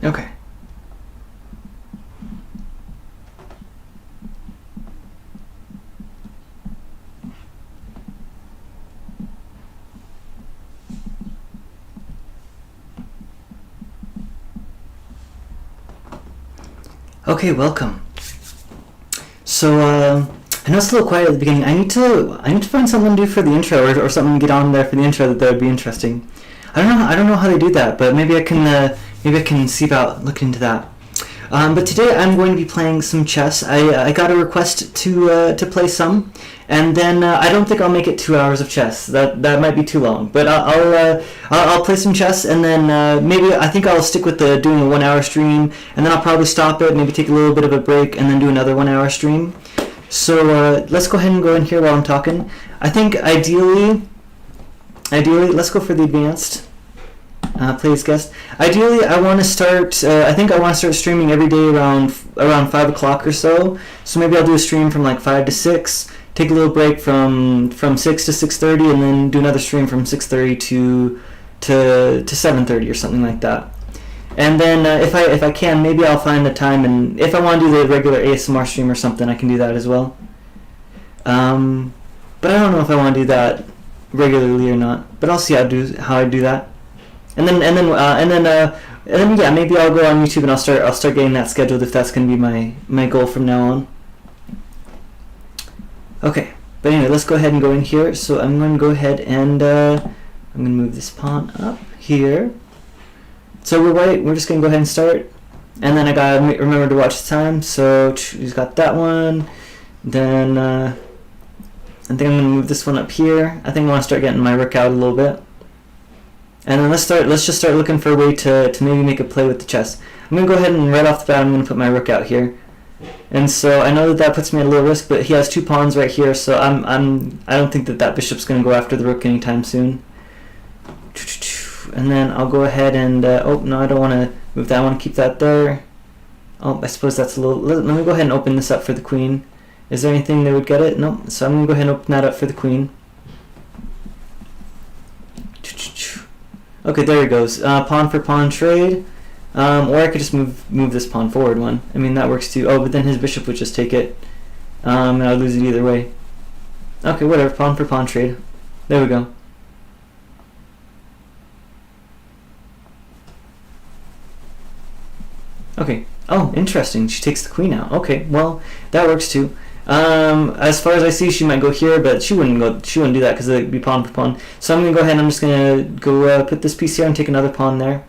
Okay. Okay, welcome. So, I know it's a little quiet at the beginning. I need to find something to do for the intro, or something to get on there for the intro that would be interesting. I don't know how they do that, but maybe I can see about looking into that. But today I'm going to be playing some chess. I got a request to play some, and then I don't think I'll make it 2 hours of chess. That might be too long. But I'll play some chess, and then maybe I think I'll stick with doing a 1 hour stream, and then I'll probably stop it, maybe take a little bit of a break, and then do another 1 hour stream. So let's go ahead and go in here while I'm talking. I think ideally, let's go for the advanced. Play as guest. Ideally, I want to start. I think I want to start streaming every day around 5 o'clock or so. So maybe I'll do a stream from like 5 to 6. Take a little break from 6 to 6:30, and then do another stream from 6:30 to 7:30 or something like that. And then if I can, maybe I'll find the time, and if I want to do the regular ASMR stream or something, I can do that as well. But I don't know if I want to do that regularly or not. But I'll see how I do that. And then yeah, maybe I'll go on YouTube and I'll start getting that scheduled if that's going to be my goal from now on. Okay, but anyway, let's go ahead and go in here. So I'm going to go ahead and I'm going to move this pawn up here. So we're white. We're just going to go ahead and start. And then I gotta remember to watch the time. So he's got that one. Then I think I'm going to move this one up here. I think I want to start getting my rook out a little bit. And then let's just start looking for a way to maybe make a play with the chess. I'm going to go ahead and right off the bat I'm going to put my rook out here. And so I know that puts me at a little risk, but he has 2 pawns right here, so I don't think that bishop's going to go after the rook anytime soon. And then I'll go ahead and oh no, I don't want to move that. I want to keep that there. Oh, I suppose that's a little. Let me go ahead and open this up for the queen. Is there anything that would get it? No. So I'm going to go ahead and open that up for the queen. Okay, there it goes. Pawn for pawn trade. Or I could just move this pawn forward one. I mean, that works too. Oh, but then his bishop would just take it. And I'd lose it either way. Okay, whatever. Pawn for pawn trade. There we go. Okay. Oh, interesting. She takes the queen out. Okay, well, that works too. As far as I see, she might go here, but she wouldn't do that because it'd be pawn for pawn. So I'm gonna go ahead and I'm just gonna go put this piece here and take another pawn there.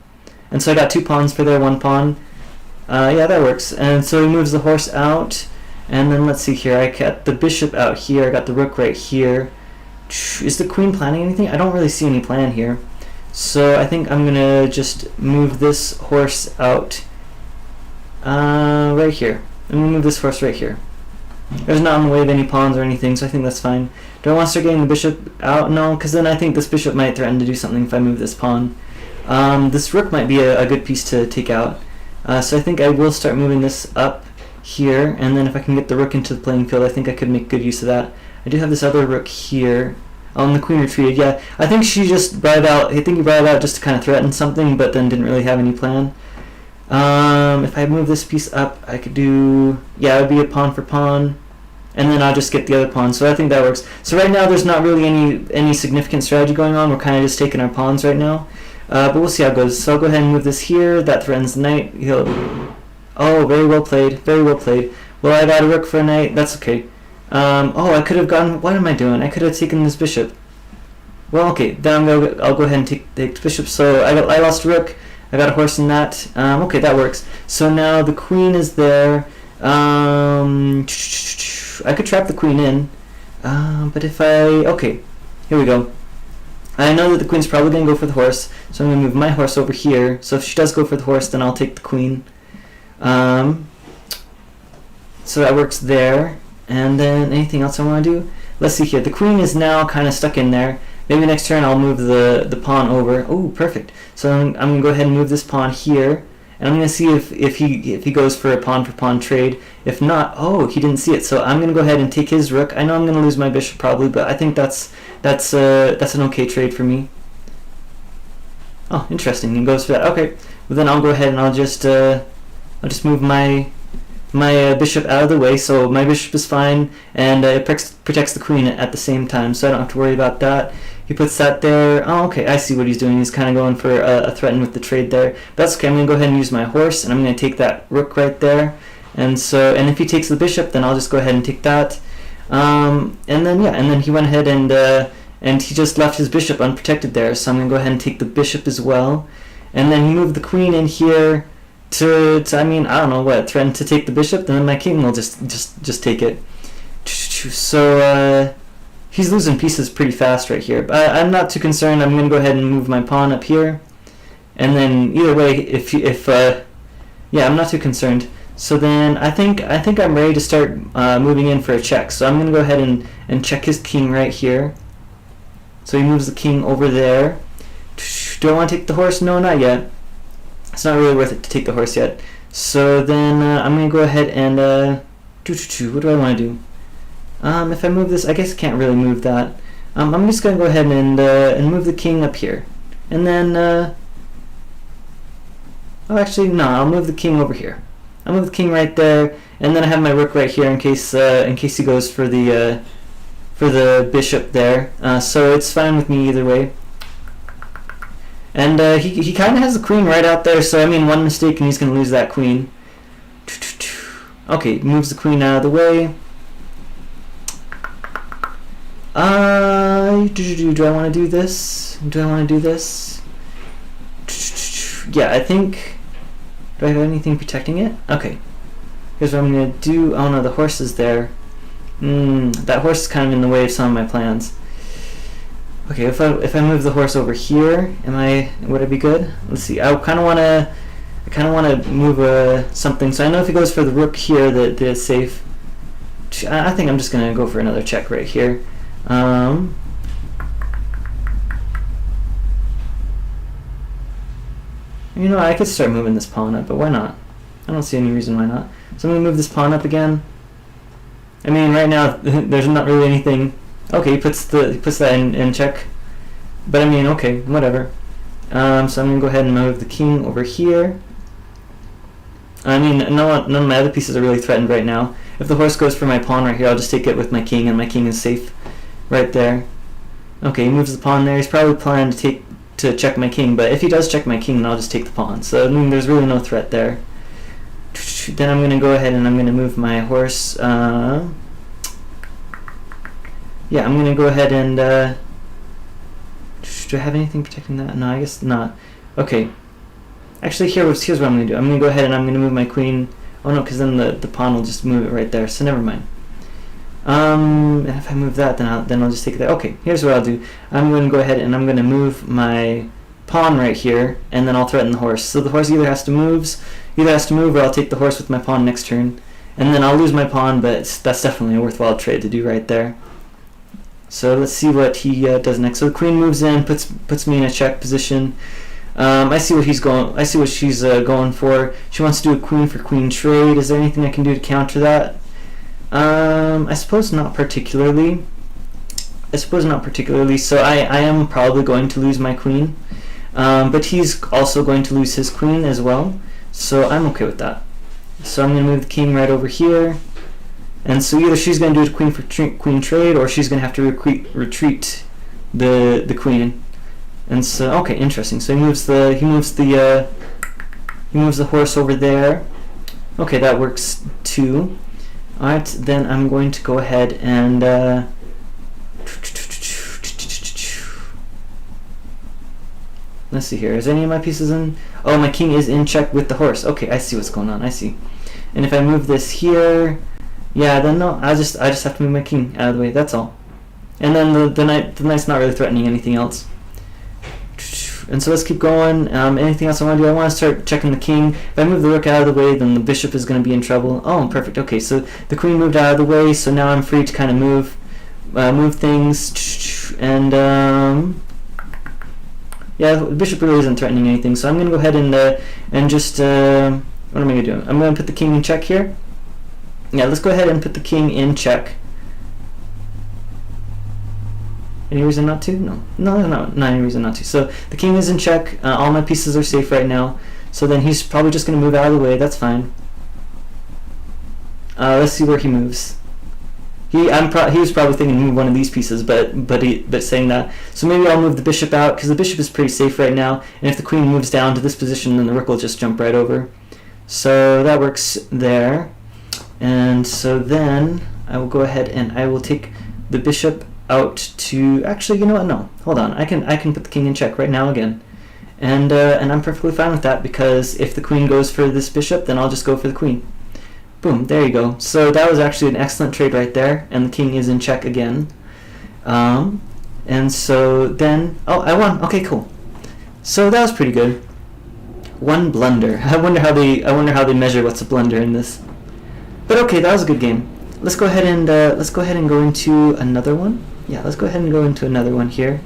And so I got 2 pawns for there, 1 pawn. Yeah, that works. And so he moves the horse out, and then let's see here. I got the bishop out here. I got the rook right here. Is the queen planning anything? I don't really see any plan here. So I think I'm gonna just move this horse out right here. I'm gonna move this horse right here. There's not in the way of any pawns or anything, so I think that's fine. Do I want to start getting the bishop out? No, because then I think this bishop might threaten to do something if I move this pawn. This rook might be a good piece to take out. So I think I will start moving this up here, and then if I can get the rook into the playing field, I think I could make good use of that. I do have this other rook here. Oh, and the queen retreated. Yeah, I think she just brought it out. I think he brought it out just to kind of threaten something, but then didn't really have any plan. If I move this piece up, I could do, yeah, it would be a pawn for pawn, and then I'll just get the other pawn. So I think that works. So right now there's not really any significant strategy going on. We're kind of just taking our pawns right now, but we'll see how it goes. So I'll go ahead and move this here. That threatens the knight. Oh, very well played. Very well played. Well, I got a rook for a knight. That's okay. Oh, I could have gotten. What am I doing? I could have taken this bishop. Well, okay. Then I'll go ahead and take the bishop. So I lost a rook. I got a horse in that. Okay, that works. So now the queen is there. I could trap the queen in. But if okay, here we go. I know that the queen's probably going to go for the horse, so I'm going to move my horse over here. So if she does go for the horse, then I'll take the queen. So that works there. And then anything else I want to do? Let's see here. The queen is now kind of stuck in there. Maybe next turn I'll move the pawn over. Oh, perfect. So I'm going to go ahead and move this pawn here. And I'm going to see if he goes for a pawn for pawn trade. If not, oh, he didn't see it. So I'm going to go ahead and take his rook. I know I'm going to lose my bishop probably, but I think that's an okay trade for me. Oh, interesting. He goes for that. Okay. Well, then I'll go ahead and I'll just move my bishop out of the way, so my bishop is fine, and it protects the queen at the same time, so I don't have to worry about that. He puts that there. Oh, okay, I see what he's doing. He's kind of going for a threaten with the trade there. That's okay. I'm going to go ahead and use my horse, and I'm going to take that rook right there. And if he takes the bishop, then I'll just go ahead and take that. And then he went ahead and he just left his bishop unprotected there, so I'm going to go ahead and take the bishop as well. And then he moved the queen in here to I mean, I don't know what, threaten to take the bishop, and then my king will just take it. So he's losing pieces pretty fast right here, but I'm not too concerned. I'm going to go ahead and move my pawn up here, and then either way, yeah, I'm not too concerned. So then I think I'm ready to start moving in for a check. So I'm going to go ahead and check his king right here. So he moves the king over there. Do I want to take the horse? No, not yet. It's not really worth it to take the horse yet. So then I'm going to go ahead and what do I want to do? If I move this, I guess I can't really move that. I'm just going to go ahead and move the king up here. And then oh, actually no, I'll move the king over here. I'll move the king right there, and then I have my rook right here in case he goes for the bishop there. So it's fine with me either way. And he kind of has the queen right out there, so I mean, one mistake and he's going to lose that queen. Okay, moves the queen out of the way. Do I want to do this? Do I want to do this? Yeah, I think... Do I have anything protecting it? Okay. Here's what I'm going to do. Oh no, the horse is there. That horse is kind of in the way of some of my plans. Okay, if I move the horse over here, would I be good? Let's see. I kind of want to move something. So I know if he goes for the rook here, that it's safe. I think I'm just gonna go for another check right here. You know, I could start moving this pawn up, but why not? I don't see any reason why not. So I'm gonna move this pawn up again. I mean, right now there's not really anything. Okay, he puts that in check. But I mean, okay, whatever. So I'm gonna go ahead and move the king over here. I mean, none of my other pieces are really threatened right now. If the horse goes for my pawn right here, I'll just take it with my king, and my king is safe right there. Okay, he moves the pawn there. He's probably planning to check my king, but if he does check my king, then I'll just take the pawn. So I mean, there's really no threat there. Then I'm gonna go ahead and I'm gonna move my horse. Yeah, I'm gonna go ahead and do I have anything protecting that? No, I guess not. Okay. Actually, here's what I'm gonna do. I'm gonna go ahead and I'm gonna move my queen. Oh no, because then the pawn will just move it right there. So never mind. And if I move that, then I'll just take that. Okay, here's what I'll do. I'm gonna go ahead and I'm gonna move my pawn right here, and then I'll threaten the horse. So the horse either has to move, or I'll take the horse with my pawn next turn, and then I'll lose my pawn. But that's definitely a worthwhile trade to do right there. So let's see what he does next. So the queen moves in, puts me in a check position. I see what she's going for. She wants to do a queen for queen trade. Is there anything I can do to counter that? I suppose not particularly. So I am probably going to lose my queen, but he's also going to lose his queen as well. So I'm okay with that. So I'm going to move the king right over here. And so either she's going to do a queen for queen trade, or she's going to have to retreat the queen. And so, okay, interesting. So he moves the horse over there. Okay, that works too. All right, then I'm going to go ahead and let's see here. Is any of my pieces in? Oh, my king is in check with the horse. Okay, I see what's going on. I see. And if I move this here. Yeah, then no, I just have to move my king out of the way. That's all. And then the knight's not really threatening anything else. And so let's keep going. Anything else I want to do? I want to start checking the king. If I move the rook out of the way, then the bishop is going to be in trouble. Oh, perfect. Okay, so the queen moved out of the way, so now I'm free to kind of move things. And yeah, the bishop really isn't threatening anything. So I'm going to go ahead and just what am I going to do? I'm going to put the king in check here. Yeah, let's go ahead and put the king in check. Any reason not to? No, not any reason not to. So the king is in check. All my pieces are safe right now. So then he's probably just going to move out of the way. That's fine. Let's see where he moves. He was probably thinking move one of these pieces, but saying that. So maybe I'll move the bishop out because the bishop is pretty safe right now. And if the queen moves down to this position, then the rook will just jump right over. So that works there. And so then I will go ahead and I will take the bishop out to, actually, you know what, no, hold on, I can put the king in check right now again, and I'm perfectly fine with that, because if the queen goes for this bishop, then I'll just go for the queen. Boom, there you go. So that was actually an excellent trade right there, and the king is in check again. And so then, oh, I won. Okay, cool. So that was pretty good. One blunder. I wonder how they measure what's a blunder in this. But okay, that was a good game. Let's go ahead and go into another one. Yeah, let's go ahead and go into another one here.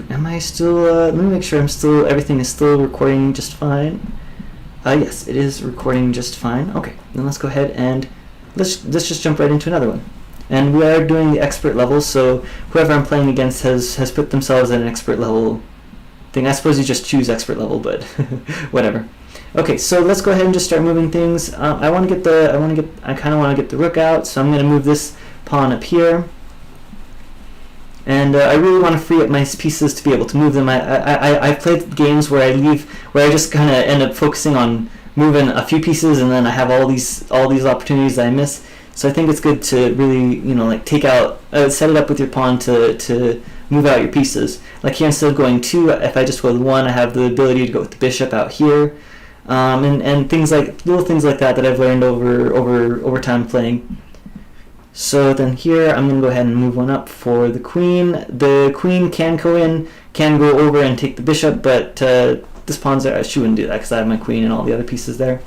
Am I still? Let me make sure everything is still recording just fine. Yes, it is recording just fine. Okay, then let's go ahead and let's just jump right into another one. And we are doing the expert level, so whoever I'm playing against has put themselves at an expert level thing. I suppose you just choose expert level, but whatever. Okay, so let's go ahead and just start moving things. I kind of want to get the rook out, so I'm going to move this pawn up here. And I really want to free up my pieces to be able to move them. I've played games where I just kind of end up focusing on moving a few pieces, and then I have all these opportunities that I miss. So I think it's good to really, like set it up with your pawn to move out your pieces. Like here, instead of going 2, if I just go with 1, I have the ability to go with the bishop out here. And little things like that I've learned over time playing. So then here I'm going to go ahead and move one up for the queen. The queen can go over and take the bishop, but this pawn's there. She wouldn't do that because I have my queen and all the other pieces there.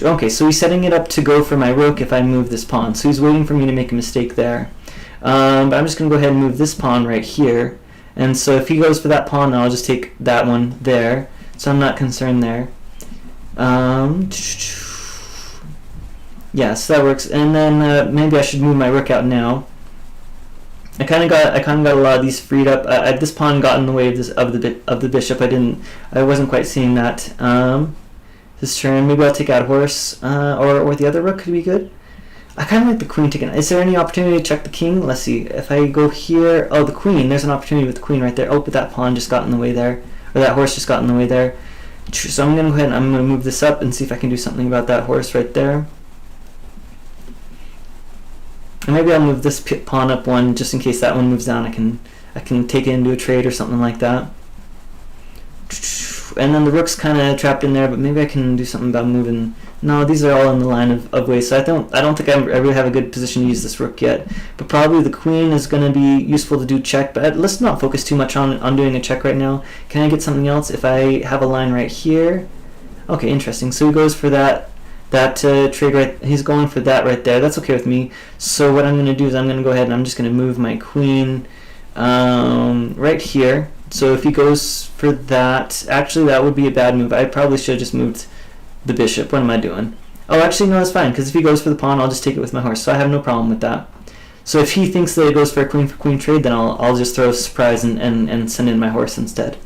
Okay, so he's setting it up to go for my rook if I move this pawn. So he's waiting for me to make a mistake there. But I'm just going to go ahead and move this pawn right here. And so if he goes for that pawn, then I'll just take that one there. So I'm not concerned there. Yeah, so that works. And then maybe I should move my rook out now. I kind of got a lot of these freed up. This pawn got in the way of the bishop. I wasn't quite seeing that. This turn, maybe I'll take out a horse, or the other rook could be good. I kind of like the queen taking. Is there any opportunity to check the king? Let's see. If I go here, oh, the queen. There's an opportunity with the queen right there. Oh, but that pawn just got in the way there, or that horse just got in the way there. So I'm going to go ahead and I'm going to move this up and see if I can do something about that horse right there. And maybe I'll move this pawn up one just in case that one moves down. I can take it into a trade or something like that. And then the rook's kind of trapped in there, but maybe I can do something about moving. No, these are all in the line of ways, so I don't think I really have a good position to use this rook yet. But probably the queen is going to be useful to do check, but let's not focus too much on doing a check right now. Can I get something else if I have a line right here? Okay, interesting. So he goes for that trade right. He's going for that right there. That's okay with me. So what I'm going to do is I'm going to go ahead and I'm just going to move my queen right here. So if he goes for that, actually that would be a bad move. I probably should have just moved the bishop. What am I doing? Oh, actually no, that's fine, because if he goes for the pawn, I'll just take it with my horse. So I have no problem with that. So if he thinks that it goes for a queen trade, then I'll just throw a surprise and send in my horse instead.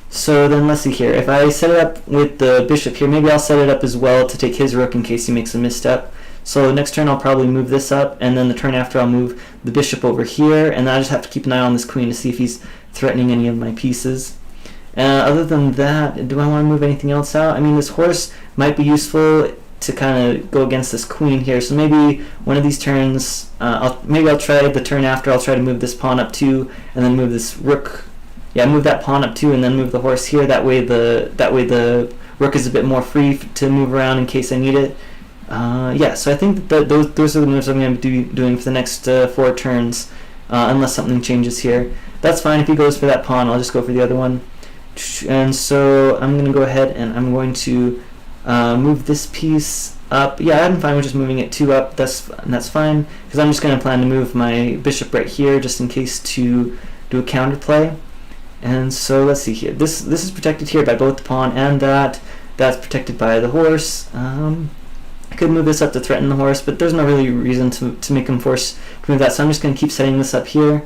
So then let's see here. If I set it up with the bishop here, maybe I'll set it up as well to take his rook in case he makes a misstep. So next turn I'll probably move this up, and then the turn after I'll move the bishop over here, and then I just have to keep an eye on this queen to see if he's threatening any of my pieces. Other than that, do I want to move anything else out? I mean, this horse might be useful to kind of go against this queen here. So maybe one of these turns, maybe I'll try the turn after. I'll try to move this pawn up too, and then move this rook. Yeah, move that pawn up too, and then move the horse here. That way the rook is a bit more free to move around in case I need it. Yeah, so I think that those are the moves I'm going to be doing for the next 4 turns, unless something changes here. That's fine if he goes for that pawn. I'll just go for the other one. And so I'm going to go ahead and I'm going to move this piece up. Yeah, I'm fine with just moving it 2 up. That's fine, because I'm just going to plan to move my bishop right here just in case to do a counterplay. And so let's see here. This is protected here by both the pawn and that's protected by the horse. I could move this up to threaten the horse, but there's no really reason to make him force to move that, so I'm just going to keep setting this up here.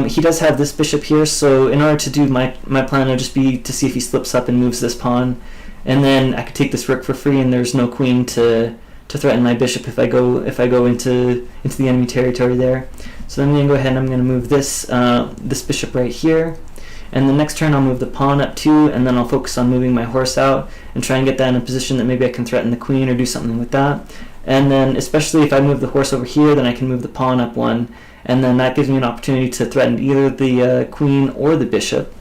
He does have this bishop here, so in order to do my plan, would just be to see if he slips up and moves this pawn, and then I could take this rook for free, and there's no queen to threaten my bishop if I go into the enemy territory there. So I'm going to go ahead and I'm going to move this bishop right here, and the next turn I'll move the pawn up too, and then I'll focus on moving my horse out and try and get that in a position that maybe I can threaten the queen or do something with that. And then especially if I move the horse over here, then I can move the pawn up 1, and then that gives me an opportunity to threaten either the queen or the bishop.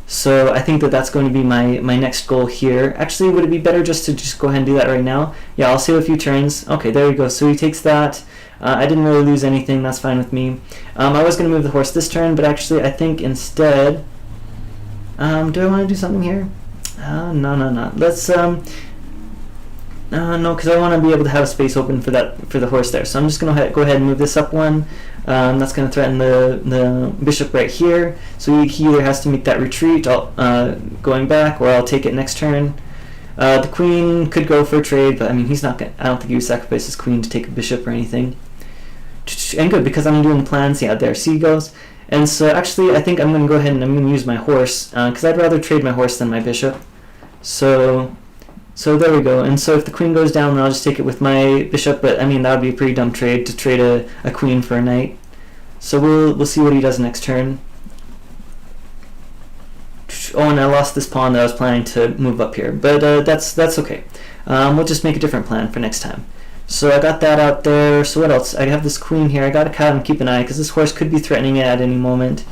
So I think that's going to be my next goal here. Actually, would it be better just to go ahead and do that right now? Yeah, I'll save a few turns. Okay, there we go. So he takes that. I didn't really lose anything. That's fine with me. I was going to move the horse this turn, but actually I think instead... do I want to do something here? No. Let's... no, because I want to be able to have a space open for the horse there. So I'm just going to go ahead and move this up 1. That's going to threaten the bishop right here. So he either has to make that retreat going back, or I'll take it next turn. The queen could go for a trade, but I mean he's not going. I don't think he would sacrifice his queen to take a bishop or anything. And good, because I'm doing the plans. Yeah, there. See, he goes. And so actually, I think I'm going to go ahead and I'm going to use my horse, because I'd rather trade my horse than my bishop. So there we go. And so if the queen goes down, then I'll just take it with my bishop. But I mean that would be a pretty dumb trade to trade a queen for a knight. So we'll see what he does next turn. Oh, and I lost this pawn that I was planning to move up here, but that's okay. We'll just make a different plan for next time. So I got that out there. So what else? I have this queen here. I got to kind of keep an eye, because this horse could be threatening it at any moment.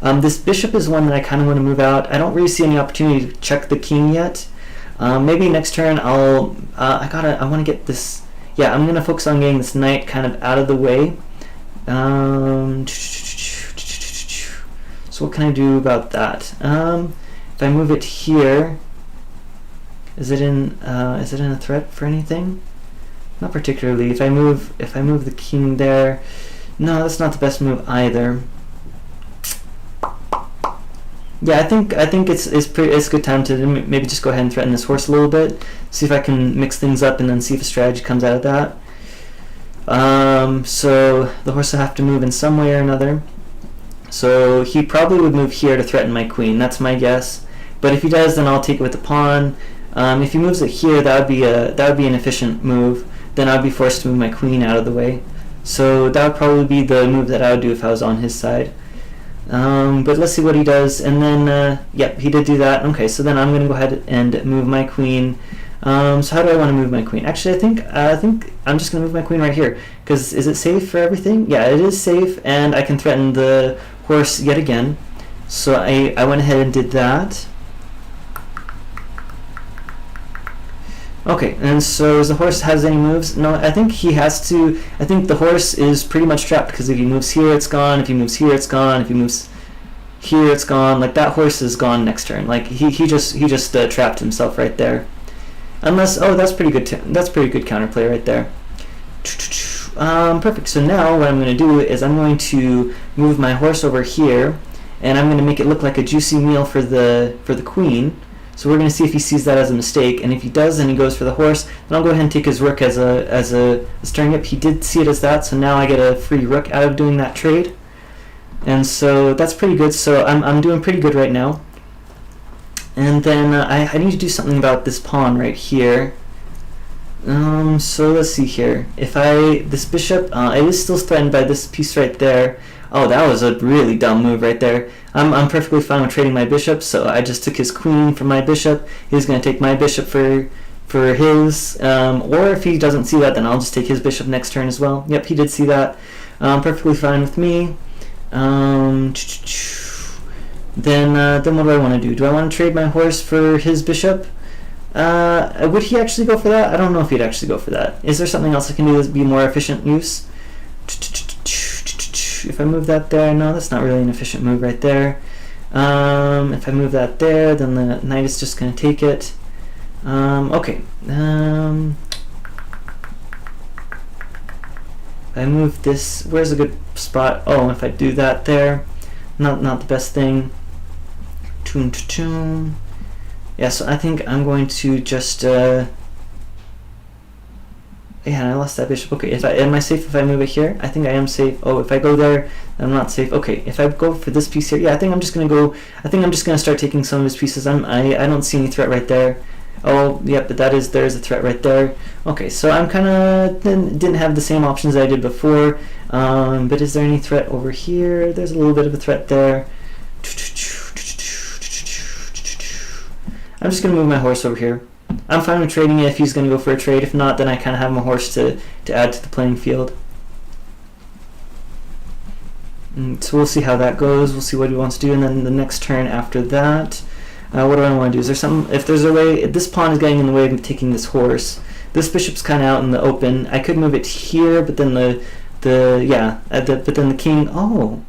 This bishop is one that I kind of want to move out. I don't really see any opportunity to check the king yet. Maybe next turn I want to get this. Yeah, I'm gonna focus on getting this knight kind of out of the way. So what can I do about that? If I move it here, is it in a threat for anything? Not particularly. If I move the king there, no, that's not the best move either. Yeah, I think it's a good time to maybe just go ahead and threaten this horse a little bit, see if I can mix things up, and then see if a strategy comes out of that. So the horse will have to move in some way or another. So he probably would move here to threaten my queen. That's my guess. But if he does, then I'll take it with the pawn. If he moves it here, that would be an efficient move. Then I'd be forced to move my queen out of the way. So that would probably be the move that I would do if I was on his side. But let's see what he does. And then, yep, he did do that. Okay, so then I'm going to go ahead and move my queen. So how do I want to move my queen? Actually, I think I'm just going to move my queen right here. Because is it safe for everything? Yeah, it is safe, and I can threaten the horse yet again. So I went ahead and did that. Okay, and so does the horse has any moves? No, I think he has to. I think the horse is pretty much trapped, because if he moves here, it's gone. If he moves here, it's gone. If he moves here, it's gone. Like, that horse is gone next turn. Like, he just trapped himself right there. Unless, oh, that's pretty good. That's pretty good counterplay right there. Perfect. So now what I'm going to do is I'm going to move my horse over here, and I'm going to make it look like a juicy meal for the queen. So we're going to see if he sees that as a mistake, and if he does, then he goes for the horse. Then I'll go ahead and take his rook as a stirring up. He did see it as that, so now I get a free rook out of doing that trade, and so that's pretty good. So I'm doing pretty good right now. And then I need to do something about this pawn right here. So let's see here. If this bishop, it is still threatened by this piece right there. Oh, that was a really dumb move right there. I'm perfectly fine with trading my bishop, so I just took his queen from my bishop. He's going to take my bishop for his, or if he doesn't see that, then I'll just take his bishop next turn as well. Yep, he did see that. Perfectly fine with me. Then what do I want to do? Do I want to trade my horse for his bishop? Would he actually go for that? I don't know if he'd actually go for that. Is there something else I can do that would be more efficient use? If I move that there, no, that's not really an efficient move right there. If I move that there, then the knight is just going to take it. Okay. I move this. Where's a good spot? Oh, if I do that there, not the best thing. Yeah, so I think I'm going to just. Yeah, I lost that bishop. Okay, am I safe if I move it here? I think I am safe. Oh, if I go there, I'm not safe. Okay, if I go for this piece here, yeah, I think I'm just gonna go. I think I'm just gonna start taking some of his pieces. I don't see any threat right there. Oh, yep, but there's a threat right there. Okay, so I'm kind of didn't have the same options I did before. But is there any threat over here? There's a little bit of a threat there. I'm just gonna move my horse over here. I'm fine with trading it if he's going to go for a trade. If not, then I kind of have my horse to add to the playing field. So we'll see how that goes. We'll see what he wants to do, and then the next turn after that, what do I want to do? Is there something? If there's a way, if this pawn is getting in the way of taking this horse. This bishop's kind of out in the open. I could move it here, but then but then the king. Oh,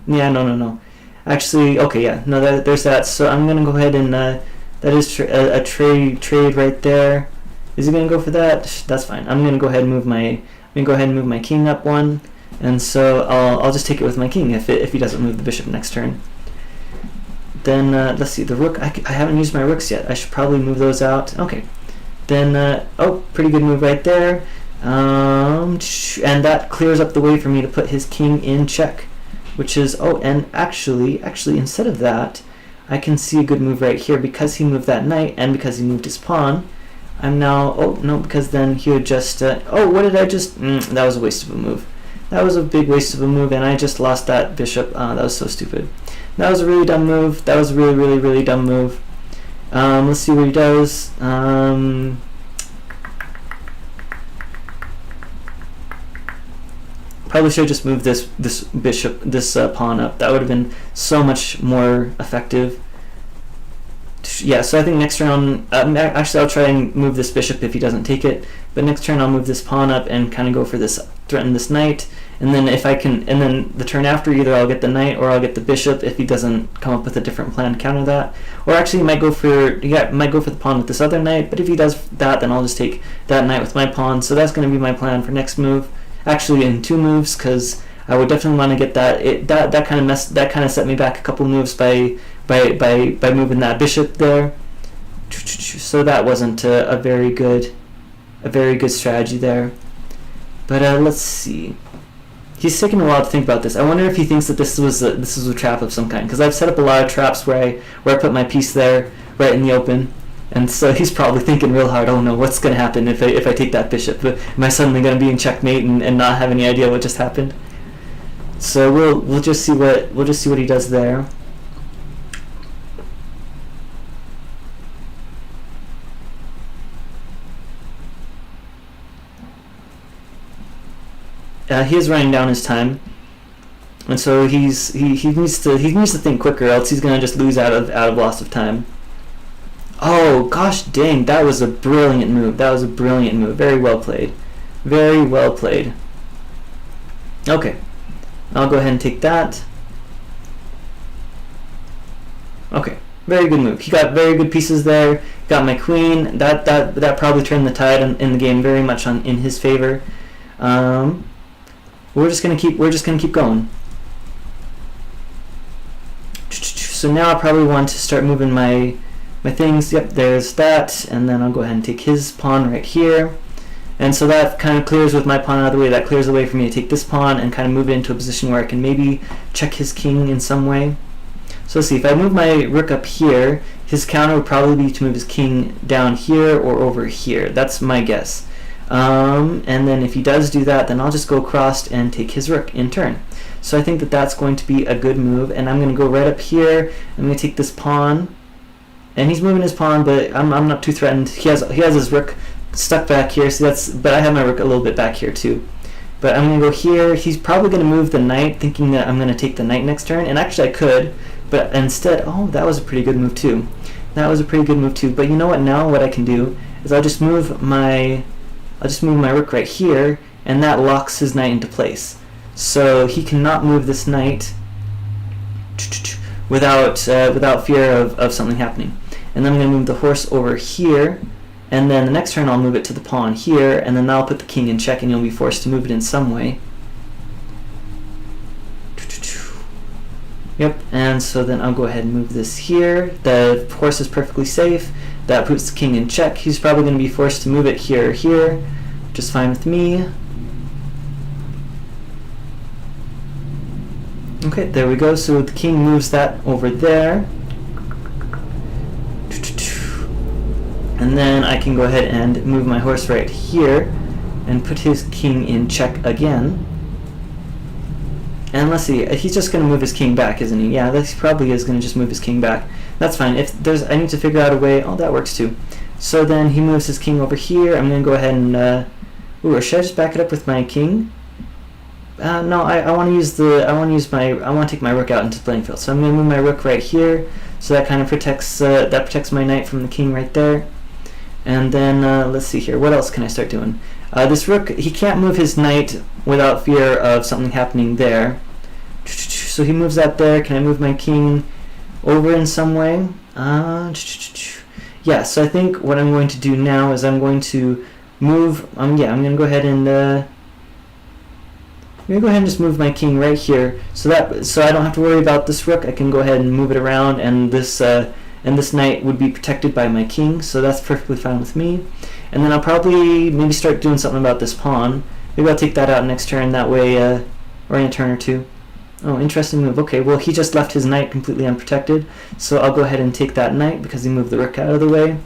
yeah, no. Actually, okay, yeah, no, there's that. So I'm gonna go ahead and. That is a trade right there. Is he gonna go for that? That's fine. I'm gonna go ahead and move my king up one, and so I'll just take it with my king if he doesn't move the bishop next turn. Then let's see, the rook. I haven't used my rooks yet. I should probably move those out. Okay. Then oh, pretty good move right there. And that clears up the way for me to put his king in check, which is and actually instead of that. I can see a good move right here because he moved that knight and because he moved his pawn. I'm now, oh no, because then he would just, oh, what did I just, that was a waste of a move. That was a big waste of a move, and I just lost that bishop. That was so stupid. That was a really dumb move. That was a really, really, really dumb move. Let's see what he does. Probably should have just moved this pawn up. That would have been so much more effective. Yeah, so I think next round, actually I'll try and move this bishop if he doesn't take it, but next turn I'll move this pawn up and kind of go for this, threaten this knight, and then if I can, and then the turn after either I'll get the knight or I'll get the bishop if he doesn't come up with a different plan to counter that, or actually might go for the pawn with this other knight, but if he does that, then I'll just take that knight with my pawn. So that's going to be my plan for next move. Actually, in 2 moves, because I would definitely want to get that. That kind of set me back a couple moves by moving that bishop there. So that wasn't a very good strategy there. But let's see. He's taking a while to think about this. I wonder if he thinks that this was a trap of some kind, because I've set up a lot of traps where I put my piece there right in the open. And so he's probably thinking real hard, oh no, what's going to happen if I take that bishop? Am I suddenly going to be in checkmate and not have any idea what just happened? So we'll just see what he does there. He is running down his time, and so he needs to think quicker, else he's going to just lose out of loss of time. Oh, gosh dang, that was a brilliant move. Very well played. Very well played. Okay. I'll go ahead and take that. Okay. Very good move. He got very good pieces there. Got my queen. That probably turned the tide in the game very much in his favor. We're just gonna keep going. So now I probably want to start moving my things. Yep, there's that, and then I'll go ahead and take his pawn right here, and so that kind of clears with my pawn out of the way. That clears the way for me to take this pawn and kind of move it into a position where I can maybe check his king in some way. So let's see, if I move my rook up here, his counter would probably be to move his king down here or over here. That's my guess. And then if he does do that, then I'll just go across and take his rook in turn. So I think that that's going to be a good move, and I'm going to go right up here. I'm going to take this pawn. And he's moving his pawn, but I'm not too threatened. He has his rook stuck back here, so but I have my rook a little bit back here too. But I'm gonna go here. He's probably gonna move the knight, thinking that I'm gonna take the knight next turn. And actually I could, but instead, oh, that was a pretty good move too. that was a pretty good move too. But you know what? Now what I can do is I'll just move my rook right here, and that locks his knight into place. So he cannot move this knight without fear of something happening. And then I'm going to move the horse over here, and then the next turn I'll move it to the pawn here, and then that'll put the king in check, and you'll be forced to move it in some way. Yep, and so then I'll go ahead and move this here. The horse is perfectly safe. That puts the king in check. He's probably going to be forced to move it here or here, which is fine with me. Okay, there we go. So the king moves that over there. And then I can go ahead and move my horse right here and put his king in check again. And let's see, he's just going to move his king back, isn't he? Yeah, he probably is going to just move his king back. That's fine. I need to figure out a way. Oh, that works too. So then he moves his king over here. I'm going to go ahead and or should I just back it up with my king? No, I want to take my rook out into the playing field. So I'm going to move my rook right here. So that kind of protects my knight from the king right there. And then let's see here. What else can I start doing? This rook, he can't move his knight without fear of something happening there. So he moves that there. Can I move my king over in some way? Yeah, so I think what I'm going to do now is I'm going to move, I'm going to go ahead and just move my king right here, so I don't have to worry about this rook. I can go ahead and move it around, and this knight would be protected by my king, so that's perfectly fine with me. And then I'll probably maybe start doing something about this pawn. Maybe I'll take that out next turn, that way, or in a turn or two. Oh, interesting move. Okay, well, he just left his knight completely unprotected, so I'll go ahead and take that knight because he moved the rook out of the way.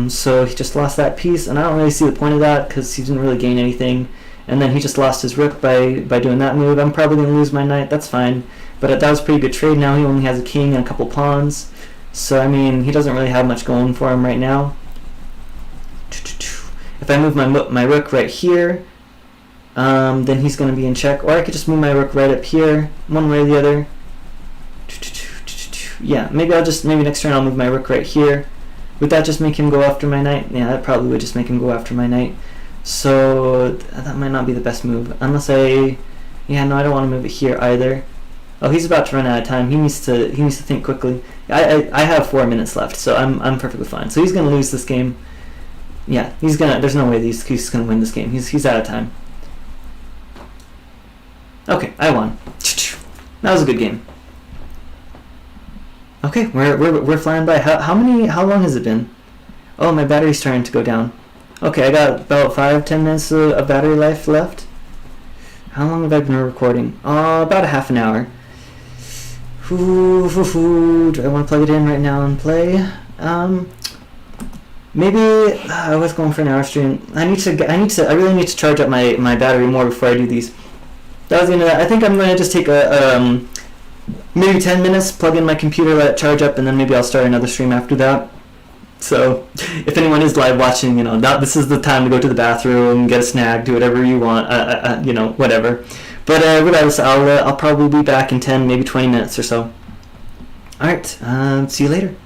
So he just lost that piece, and I don't really see the point of that because he didn't really gain anything. And then he just lost his rook by doing that move. I'm probably going to lose my knight. That's fine. But that was a pretty good trade. Now he only has a king and a couple pawns. So, I mean, he doesn't really have much going for him right now. If I move my rook right here, then he's going to be in check. Or I could just move my rook right up here, one way or the other. Yeah, maybe next turn I'll move my rook right here. Would that just make him go after my knight? Yeah, that probably would just make him go after my knight. So that might not be the best move, unless I don't want to move it here either. Oh, he's about to run out of time. He needs to think quickly. I have 4 minutes left, so I'm perfectly fine. So he's gonna lose this game. Yeah, there's no way he's gonna win this game. He's out of time. Okay, I won. That was a good game. Okay, we're flying by. How long has it been? Oh, my battery's starting to go down. Okay, I got about 5-10 minutes of battery life left. How long have I been recording? About a half an hour. Do I want to plug it in right now and play? Maybe I was going for an hour stream. I really need to charge up my battery more before I do these. I think I'm going to just take maybe 10 minutes, plug in my computer, let it charge up, and then maybe I'll start another stream after that. So, if anyone is live watching, this is the time to go to the bathroom, get a snack, do whatever you want, whatever. But regardless, I'll probably be back in 10, maybe 20 minutes or so. Alright, see you later.